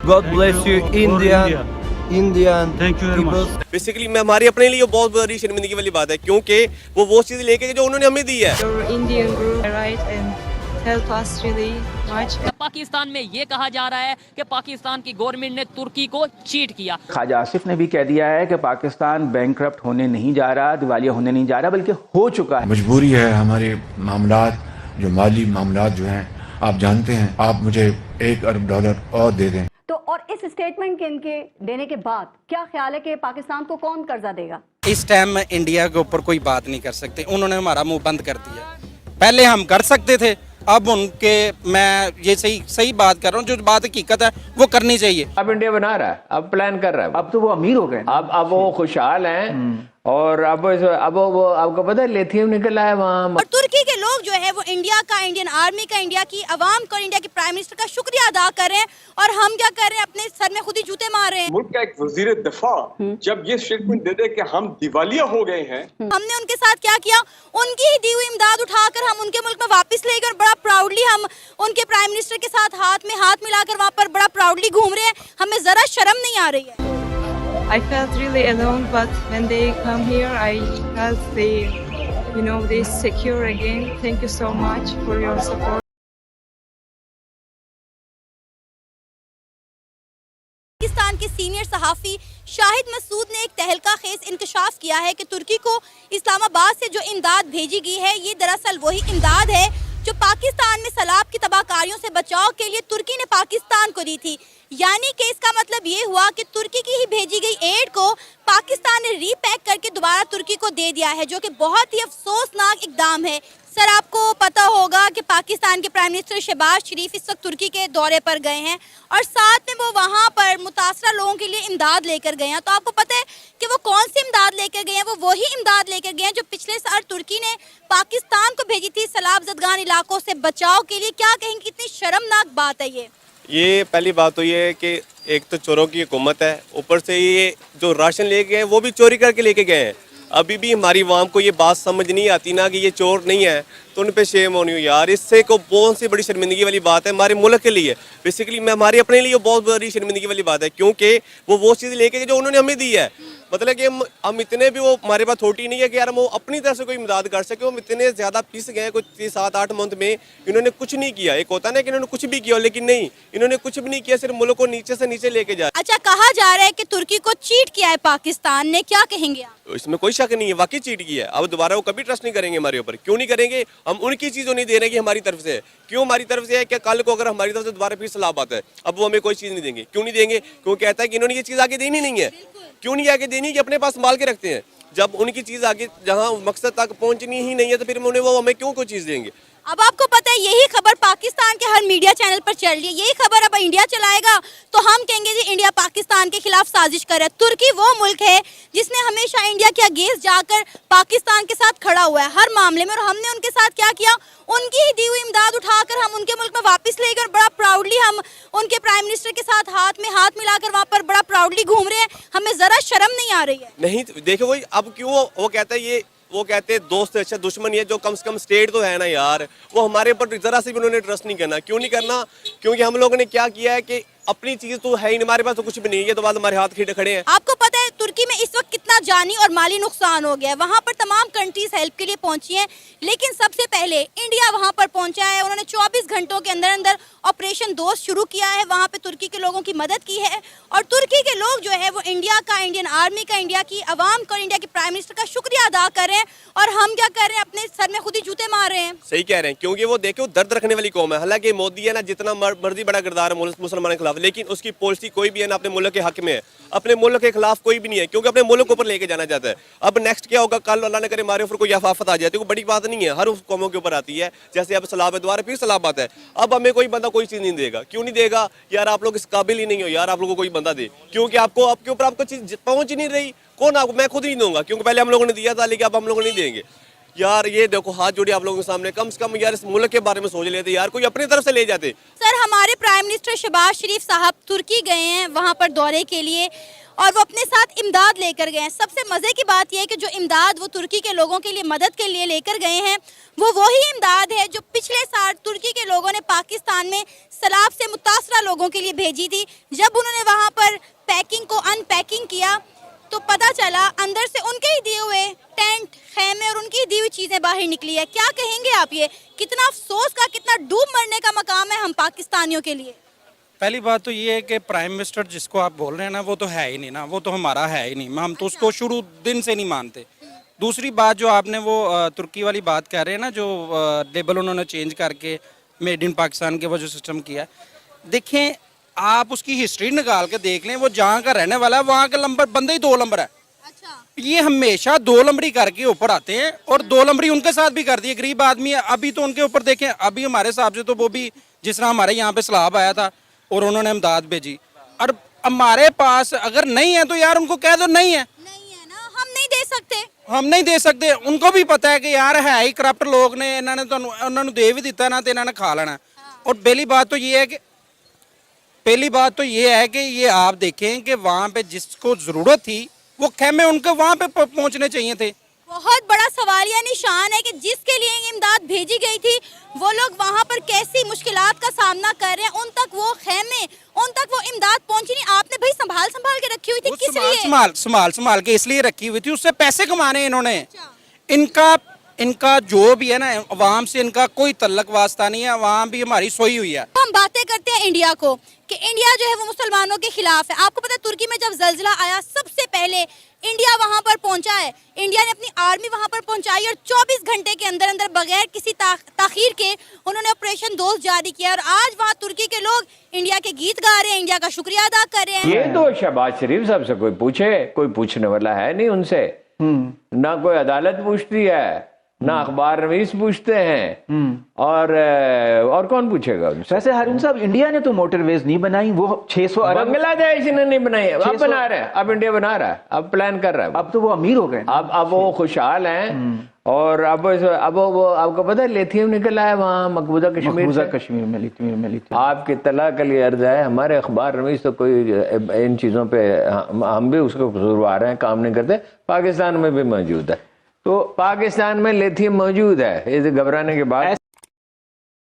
God bless you, Indian Thank you very people. much. Basically मैं हमारे अपने लिए बहुत बड़ी शर्मिंदगी वाली बात है, क्योंकि वो चीज़ लेके गए जो उन्होंने हमें दी है. Your Indian group, right, and help us really much. Pakistan में ये कहा जा रहा है कि पाकिस्तान की गवर्नमेंट ने तुर्की को चीट किया. ख्वाजा आसिफ ने भी कह दिया है कि पाकिस्तान बैंकक्रप्ट होने नहीं जा रहा, दिवालिया होने नहीं जा रहा, बल्कि हो चुका है. मजबूरी है हमारे मामलात, जो माली मामलात जो हैं, आप जानते हैं, आप मुझे $1 अरब और दे दें. तो और इस स्टेटमेंट के इनके देने के बाद क्या ख्याल है कि पाकिस्तान को कौन कर्जा देगा? इस टाइम इंडिया के ऊपर कोई बात नहीं कर सकते, उन्होंने हमारा मुंह बंद कर दिया. पहले हम कर सकते थे, अब उनके, मैं ये सही बात कर रहा हूँ, जो बात हकीकत है वो करनी चाहिए. अब इंडिया बना रहा है, अब प्लान कर रहा है, अब तो वो अमीर हो गए, अब वो खुशहाल हैं. और अब वो आपको पता है लिथियम निकल आया वहाँ. और तुर्की के लोग जो है वो इंडिया का, इंडियन आर्मी का, इंडिया की आवाम का, इंडिया के प्राइम मिनिस्टर का शुक्रिया अदा कर रहे हैं. और हम क्या कर रहे हैं, अपने सर में खुद ही जूते मार रहे हैं. मुल्क का एक वजीर दिफा जब ये स्टेटमेंट दे दे कि हम दिवालिया हो गए हैं, हमने उनके साथ क्या किया, उनकी ही दी हुई इमदाद उठाकर हम उनके मुल्क में वापस ले गए और बड़ा प्राउडली हम उनके प्राइम मिनिस्टर के साथ हाथ में हाथ मिलाकर वहाँ पर बड़ा प्राउडली घूम रहे हैं. हमें जरा शर्म नहीं आ रही है. I felt really alone, but when they come here, I felt they secure again. Thank you so much for your support. Pakistan के सीनियर सहाफ़ी शाहिद मसूद ने एक तहलका खेज इंकशाफ किया है कि तुर्की को इस्लामाबाद से जो इमदाद भेजी गई है, ये दरअसल वही इमदाद है जो पाकिस्तान में सैलाब की तबाहकारियों से बचाव के लिए तुर्की ने पाकिस्तान को दी थी. यानी कि इसका मतलब ये हुआ कि तुर्की की ही भेजी गई एड को पाकिस्तान ने रीपैक करके दोबारा तुर्की को दे दिया है, जो कि बहुत ही अफसोसनाक इकदाम है. सर, आपको पता होगा कि पाकिस्तान के प्राइम मिनिस्टर शहबाज शरीफ इस वक्त तुर्की के दौरे पर गए हैं और साथ में वो वहाँ पर मुतासरा लोगों के लिए इमदाद लेकर गए हैं. तो आपको पता है कि वो कौन सी इमदाद लेकर गए हैं? वो वही इमदाद लेकर गए हैं जो पिछले साल तुर्की ने पाकिस्तान को भेजी थी सैलाब ज़दगान इलाकों से बचाव के लिए. क्या कहेंगे, कितनी शर्मनाक बात है ये पहली बात तो ये है कि एक तो चोरों की हुकूमत है, ऊपर से ये जो राशन ले गए वो भी चोरी करके लेके गए हैं. अभी भी हमारी आवाम को ये बात समझ नहीं आती ना कि ये चोर नहीं है, तो उन पे शेम होनी हो यार. इससे को बहुत सी बड़ी शर्मिंदगी वाली बात है हमारे मुल्क के लिए. बेसिकली मैं हमारे अपने लिए बहुत बड़ी शर्मिंदगी वाली बात है, क्योंकि वो चीज़ लेके गए जो उन्होंने हमें दी है. मतलब कि हम इतने भी, वो हमारे पास थोटी नहीं है कि यार हम वो अपनी तरफ से कोई इमदाद कर सके. हम इतने ज़्यादा पिस गए कुछ 7-8 मंथ में, इन्होंने कुछ नहीं किया. एक होता है ना कि इन्होंने कुछ भी किया, लेकिन नहीं, इन्होंने कुछ भी नहीं किया, सिर्फ मुल्क को नीचे से नीचे लेके जाए. अच्छा, कहा जा रहा है कि तुर्की को चीट किया है पाकिस्तान ने, क्या कहेंगे आप? इसमें कोई शक नहीं है, वाकई चीट किया है. अब दोबारा वो कभी ट्रस्ट नहीं करेंगे हमारे ऊपर. क्यों नहीं करेंगे? हम उनकी चीज़ों नहीं दे रहे कि हमारी तरफ से है. क्यों हमारी तरफ से है कि कल को अगर हमारी तरफ से दोबारा फिर सलाह आता है, अब वो हमें कोई चीज़ नहीं देंगे. क्यों नहीं देंगे? क्यों कहता है कि इन्होंने ये चीज़ आगे देनी नहीं है. क्यों नहीं आगे देनी, कि अपने पास संभाल के रखते हैं. जब उनकी चीज़ आगे जहाँ मकसद तक पहुँचनी ही नहीं है, तो फिर वो हमें क्यों कोई चीज़ देंगे? अब आपको पता है यही खबर पाकिस्तान के हर मीडिया चैनल पर चल रही है. यही खबर अब इंडिया चलाएगा तो हम कहेंगे जी इंडिया पाकिस्तान के खिलाफ साजिश कर रहा है. तुर्की वो मुल्क है जिसने हमेशा इंडिया के अगेंस्ट जाकर पाकिस्तान के साथ खड़ा हुआ है हर मामले में. और हमने उनके साथ क्या किया, उनकी ही दी हुई इमदाद उठाकर हम उनके मुल्क में वापस ले गए और बड़ा प्राउडली हम उनके प्राइम मिनिस्टर के साथ हाथ में हाथ मिलाकर वहाँ पर बड़ा प्राउडली घूम रहे हैं. हमें जरा शर्म नहीं आ रही है? नहीं, देखो वही, अब क्यों वो कहता है वो कहते हैं दोस्त अच्छा दुश्मन ये, जो कम से कम स्टेट तो है ना यार. वो हमारे ऊपर जरा से भी उन्होंने ट्रस्ट नहीं करना. क्यों नहीं करना? क्योंकि हम लोगों ने क्या किया है कि अपनी चीज तो है ही नहीं, हमारे पास तो कुछ भी नहीं है, तो बाद हमारे हाथ खड़े हैं. आपको पता है तुर्की में इस वक्त कितना जानी और माली नुकसान हो गया है. वहाँ पर तमाम कंट्रीज हेल्प के लिए पहुंची हैं, लेकिन सबसे पहले इंडिया वहाँ पर पहुंचा है. उन्होंने 24 घंटों के अंदर अंदर ऑपरेशन दोस्त शुरू किया है, वहाँ पे तुर्की के लोगों की मदद की है. और तुर्की के लोग जो है वो इंडिया का, इंडियन आर्मी का, इंडिया की आवाम का, इंडिया के प्राइम मिनिस्टर का शुक्रिया अदा कर रहे हैं. और हम क्या कर रहे हैं, अपने सर में खुद ही जूते मार रहे हैं. सही कह रहे हैं, क्योंकि वो देखो दर्द रखने वाली कौम है. हालांकि मोदी है ना, जितना मर्जी बड़ा किरदार है मुसलमानों के खिलाफ, लेकिन उसकी पॉलिसी कोई भी है ना अपने मुल्क के हक में है, अपने मुल्क के खिलाफ कोई भी नहीं है, क्योंकि अपने मुल्क को ऊपर लेके जाना चाहता है. अब नेक्स्ट क्या होगा, कल अल्लाह ने करे हमारे ऊपर कोई आफत आ जाती है, कोई बड़ी बात नहीं है, हर उस कौमों के ऊपर आती है. जैसे अब सलाब दोबारा फिर सलाब आता है. अब हमें कोई बंदा कोई चीज़ नहीं देगा. क्यों नहीं देगा यार? आप लोग इस काबिल ही नहीं हो यार, आप लोगों को कोई बंदा दे, क्योंकि आपको आपके ऊपर आपको चीज़ पहुँच ही नहीं रही. कौन आपको? मैं खुद नहीं दूंगा, क्योंकि पहले हम लोगों ने दिया था, लेकिन अब हम लोग नहीं देंगे. यार ये देखो हाथ जोड़े आप लोगों के सामने, कम से कम यार इस मुल्क के बारे में सोच लेते यार, कोई अपनी तरफ से ले जाते। सर हमारे प्राइम मिनिस्टर शहबाज शरीफ साहब तुर्की गए हैं वहाँ पर दौरे के लिए और वो अपने साथ इमदाद लेकर गए हैं। सबसे मज़े की बात यह है कि जो इमदाद वो तुर्की के लोगों के लिए मदद के लिए लेकर गए हैं वो वही इमदाद है जो पिछले साल तुर्की के लोगों ने पाकिस्तान में सैलाब से मुतासरा लोगों के लिए भेजी थी। जब उन्होंने वहाँ पर पैकिंग को अनपैकिंग किया तो पता चला अंदर से उनके ही दिए हुए टेंट, खेमे और उनकी दी हुई चीज़ें बाहर निकली है। क्या कहेंगे आप, ये कितना अफसोस का, कितना डूब मरने का मकाम है हम पाकिस्तानियों के लिए? पहली बात तो ये है कि प्राइम मिनिस्टर जिसको आप बोल रहे हैं ना वो तो है ही नहीं ना, वो तो हमारा है ही नहीं, हम तो उसको शुरू दिन से नहीं मानते। दूसरी बात जो आपने वो तुर्की वाली बात कह रहे हैं ना, जो लेबल उन्होंने चेंज करके मेड इन पाकिस्तान के वो जो सिस्टम किया, देखें आप उसकी हिस्ट्री निकाल के देख लें, वो जहाँ का रहने वाला है वहाँ का नंबर बंदे ही 2 नंबर है। ये हमेशा 2 नंबरी करके ऊपर आते हैं और 2 नंबरी उनके साथ भी कर दिए। गरीब आदमी है, अभी तो उनके ऊपर देखें, अभी हमारे हिसाब से तो वो भी जिस तरह हमारे यहाँ पे सैलाब आया था और उन्होंने इमदाद भेजी, और हमारे पास अगर नहीं है तो यार उनको कह दो नहीं है ना, हम नहीं दे सकते, हम नहीं दे सकते। उनको भी पता है कि यार है ही करप्ट लोग ने, इन्होंने तो उन्होंने दे भी दिता ना तो इन्होंने खा लेना। और पहली बात तो ये है कि ये आप देखें कि वहाँ पे जिसको ज़रूरत थी वो खेमे उनके वहाँ पे पहुँचने चाहिए थे। बहुत बड़ा सवालिया निशान है कि जिसके लिए इमदाद भेजी गई थी वो लोग वहाँ पर कैसी मुश्किलात का सामना कर रहे हैं, उन तक वो खेमे, उन तक वो इमदाद पहुँची नहीं। आपने भाई संभाल के रखी हुई थी, किस लिए? संभाल के इसलिए रखी हुई थी, उससे पैसे कमाने इन्होंने। इनका जो भी है ना, अवाम से इनका कोई तल्लक वास्ता नहीं है, अवाम भी हमारी सोई हुई है। हम बातें करते हैं इंडिया को कि इंडिया जो है वो मुसलमानों के खिलाफ है। आपको पता है तुर्की में जब ज़ल्ज़ला आया सबसे पहले इंडिया वहां पर पहुंचा है, इंडिया ने अपनी आर्मी वहां पर पहुंचाई और 24 घंटे के अंदर अंदर बगैर किसी ताखीर के उन्होंने ऑपरेशन दोस्त जारी किया और आज वहां तुर्की के लोग इंडिया के गीत गा रहे हैं, इंडिया का शुक्रिया अदा कर रहे हैं। ये तो शहबाज शरीफ साहब से कोई पूछे, कोई पूछने वाला है नहीं उनसे, ना कोई अदालत पूछती है, ना अखबार नवीस पूछते हैं, और कौन पूछेगा उनसे? वैसे हारून साहब, इंडिया ने तो मोटरवेज नहीं बनाई, वो 600 अरब बांग्लादेश ने नहीं बनाई, अब बना रहा है, अब इंडिया बना रहा है, अब प्लान कर रहा है। अब तो वो अमीर हो गए, अब वो खुशहाल हैं। और अब वो आपको पता है लिथियम निकल आया वहाँ मकबूजा कश्मीर में। आपकी तला के लिए अर्ज है, हमारे अखबार नवीस तो कोई इन चीज़ों पे हम भी उसको कसूरवार हैं, काम नहीं करते। पाकिस्तान में भी मौजूद है, तो पाकिस्तान में लिथियम मौजूद है, ये घबराने के बाद